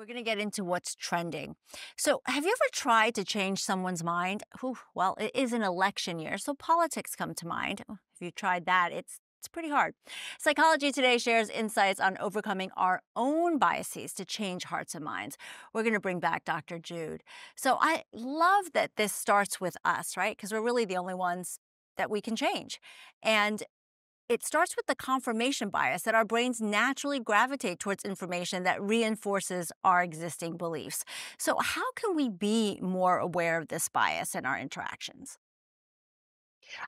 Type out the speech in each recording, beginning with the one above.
We're going to get into what's trending. So, have you ever tried to change someone's mind? Whew, well, it is an election year, so politics come to mind. Oh, if you tried that, it's pretty hard. Psychology Today shares insights on overcoming our own biases to change hearts and minds. We're going to bring back Dr. Jude. So, I love that this starts with us, right? Because we're really the only ones that we can change. And it starts with the confirmation bias that our brains naturally gravitate towards information that reinforces our existing beliefs. So, how can we be more aware of this bias in our interactions?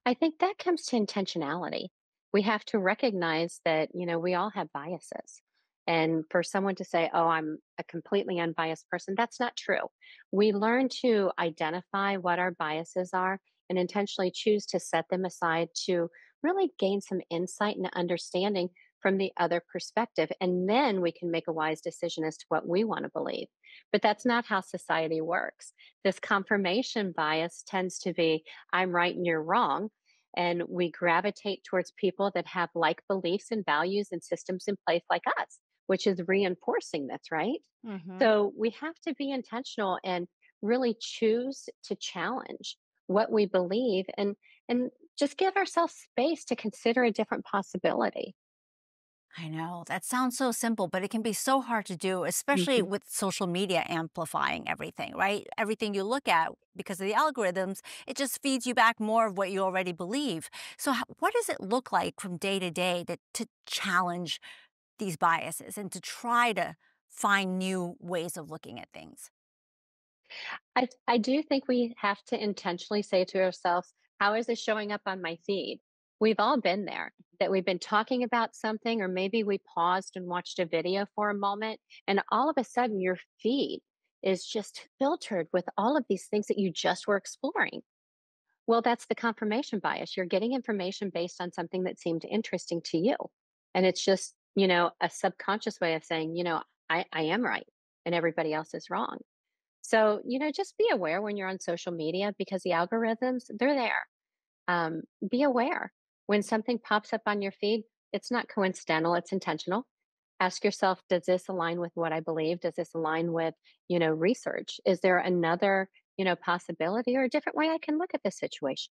I think that comes to intentionality. We have to recognize that, we all have biases. And for someone to say, oh, I'm a completely unbiased person, that's not true. We learn to identify what our biases are and intentionally choose to set them aside to really gain some insight and understanding from the other perspective. And then we can make a wise decision as to what we want to believe. But that's not how society works. This confirmation bias tends to be, I'm right and you're wrong. And we gravitate towards people that have like beliefs and values and systems in place like us, which is reinforcing this, right? Hmm. So we have to be intentional and really choose to challenge what we believe and just give ourselves space to consider a different possibility. I know that sounds so simple, but it can be so hard to do, especially Mhm. with social media amplifying everything, right? Everything you look at, because of the algorithms, it just feeds you back more of what you already believe. So, what does it look like from day to day to challenge these biases and to try to find new ways of looking at things? I do think we have to intentionally say to ourselves, how is this showing up on my feed? We've all been there, that we've been talking about something, or maybe we paused and watched a video for a moment, and all of a sudden your feed is just filtered with all of these things that you just were exploring. Well, that's the confirmation bias. You're getting information based on something that seemed interesting to you. And it's just, a subconscious way of saying, I am right and everybody else is wrong. So, just be aware when you're on social media because the algorithms, they're there. Be aware when something pops up on your feed, it's not coincidental, it's intentional. Ask yourself, does this align with what I believe? Does this align with, research? Is there another, possibility or a different way I can look at this situation?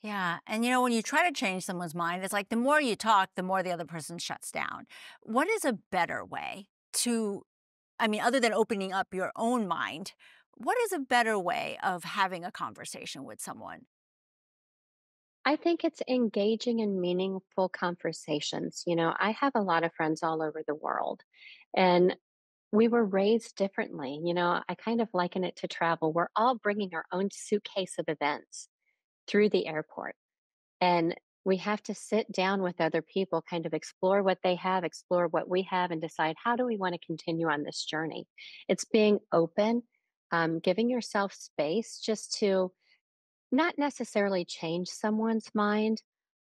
Yeah. And when you try to change someone's mind, it's like the more you talk, the more the other person shuts down. What is a better way to, I mean, other than opening up your own mind, what is a better way of having a conversation with someone? I think it's engaging in meaningful conversations. I have a lot of friends all over the world, and we were raised differently. I kind of liken it to travel. We're all bringing our own suitcase of events through the airport, and we have to sit down with other people, kind of explore what they have, explore what we have, and decide how do we want to continue on this journey. It's being open, giving yourself space just to not necessarily change someone's mind,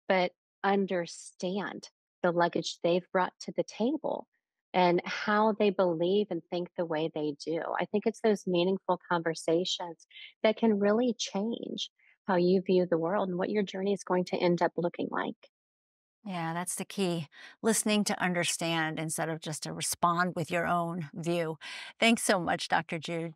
but understand the luggage they've brought to the table and how they believe and think the way they do. I think it's those meaningful conversations that can really change how you view the world and what your journey is going to end up looking like. Yeah, that's the key. Listening to understand instead of just to respond with your own view. Thanks so much, Dr. Jude.